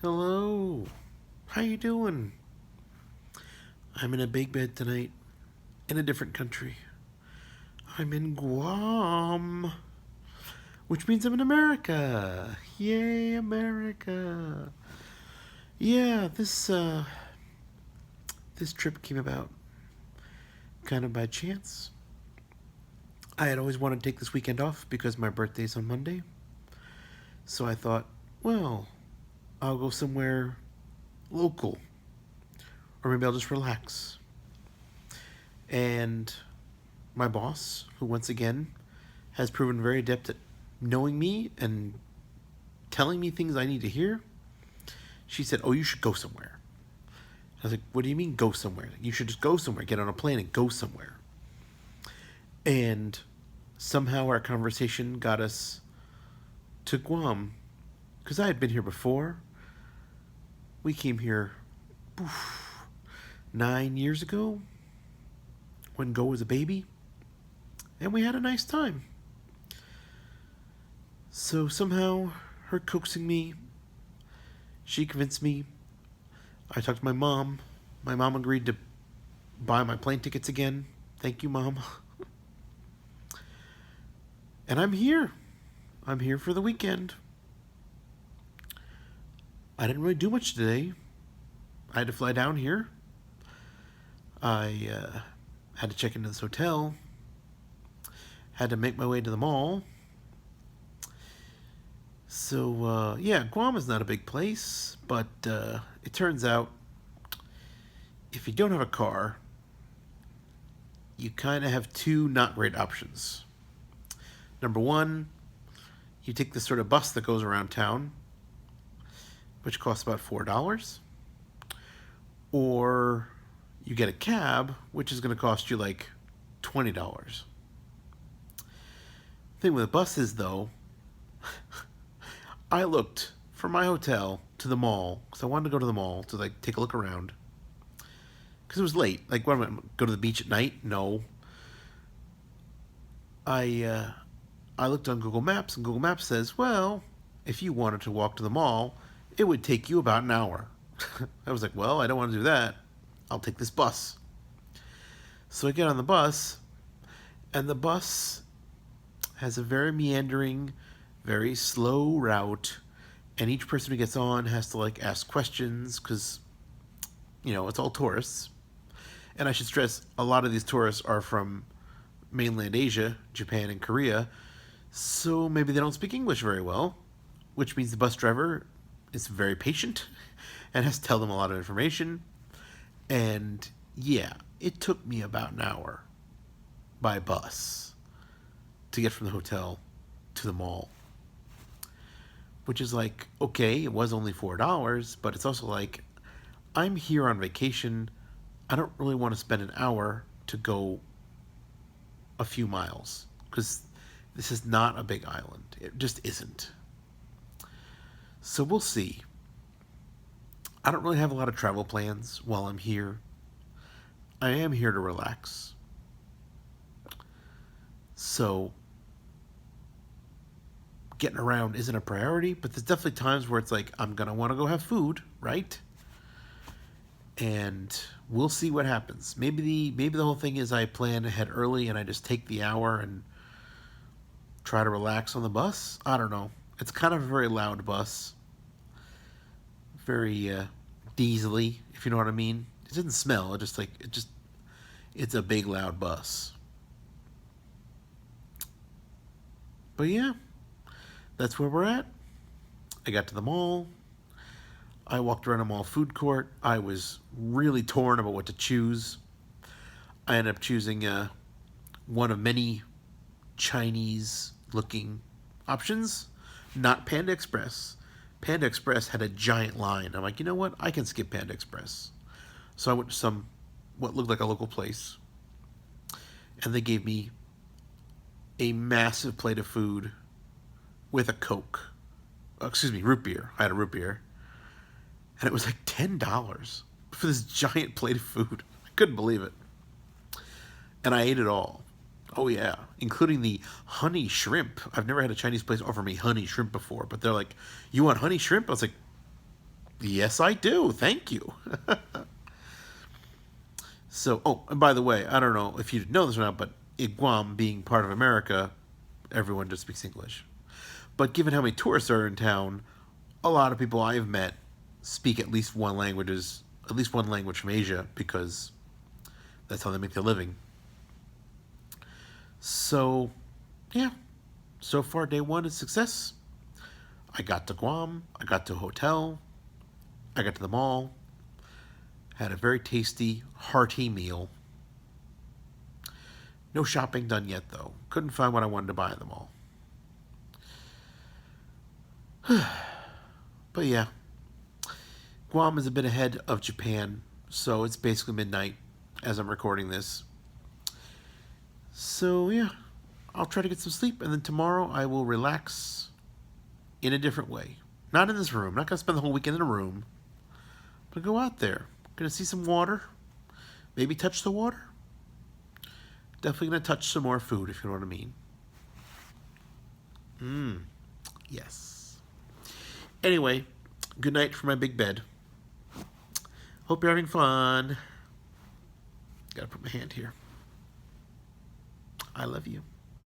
Hello. How you doing? I'm in a big bed tonight in a different country. I'm in Guam, which means I'm in America. Yay, America. Yeah, this trip came about kind of by chance. I had always wanted to take this weekend off because my birthday's on Monday. So I thought, well, I'll go somewhere local or maybe I'll just relax. And my boss, who once again has proven very adept at knowing me and telling me things I need to hear, she said, "Oh, you should go somewhere." I was like, "What do you mean go somewhere? You should just go somewhere, get on a plane and go somewhere." And somehow our conversation got us to Guam because I had been here before. We came here 9 years ago when Go was a baby, and we had a nice time. So somehow, her coaxing me, she convinced me. I talked to my mom. My mom agreed to buy my plane tickets again. Thank you, Mom. And I'm here. I'm here for the weekend. I didn't really do much today. I had to fly down here. I had to check into this hotel. Had to make my way to the mall. So, yeah, Guam is not a big place, but it turns out if you don't have a car, you kind of have two not great options. Number one, you take this sort of bus that goes around town, which costs about $4, or you get a cab, which is going to cost you like $20. Thing with the buses, though, I looked from my hotel to the mall because I wanted to go to the mall to like take a look around because it was late. Like, what am I go to the beach at night? No. I looked on Google Maps, and Google Maps says, well, if you wanted to walk to the mall, it would take you about an hour. I was like, well, I don't want to do that. I'll take this bus. So I get on the bus, and the bus has a very meandering, very slow route, and each person who gets on has to like ask questions because, it's all tourists. And I should stress, a lot of these tourists are from mainland Asia, Japan, and Korea, so maybe they don't speak English very well, which means the bus driver is very patient and has to tell them a lot of information. And yeah, it took me about an hour by bus to get from the hotel to the mall. Which is like, okay, it was only $4, but it's also like, I'm here on vacation. I don't really want to spend an hour to go a few miles because this is not a big island. It just isn't. So we'll see. I don't really have a lot of travel plans while I'm here. I am here to relax. So getting around isn't a priority, but there's definitely times where it's like, I'm going to want to go have food, right? And we'll see what happens. Maybe the whole thing is I plan ahead early and I just take the hour and try to relax on the bus. I don't know. It's kind of a very loud bus, very diesely, if you know what I mean. It doesn't smell. It's a big loud bus. But yeah, that's where we're at. I got to the mall. I walked around a mall food court. I was really torn about what to choose. I ended up choosing one of many Chinese looking options, not Panda Express. Panda Express had a giant line. I'm like, you know what? I can skip Panda Express. So I went to what looked like a local place, and they gave me a massive plate of food with a Coke. Excuse me, root beer. I had a root beer. And it was like $10 for this giant plate of food. I couldn't believe it. And I ate it all. Oh, yeah. Including the honey shrimp. I've never had a Chinese place offer me honey shrimp before. But they're like, you want honey shrimp? I was like, Yes, I do. Thank you. So, oh, and by the way, I don't know if you know this or not, but in Guam being part of America, everyone just speaks English. But given how many tourists are in town, a lot of people I've met speak at least one language from Asia because that's how they make their living. So, yeah, so far day one is success. I got to Guam, I got to a hotel, I got to the mall, had a very tasty, hearty meal. No shopping done yet though. Couldn't find what I wanted to buy at the mall. But yeah, Guam is a bit ahead of Japan, so it's basically midnight as I'm recording this. So yeah, I'll try to get some sleep, and then tomorrow I will relax in a different way. Not in this room. Not gonna spend the whole weekend in a room. But go out there. Gonna see some water. Maybe touch the water. Definitely gonna touch some more food, if you know what I mean. Yes. Anyway, good night from my big bed. Hope you're having fun. Gotta put my hand here. I love you.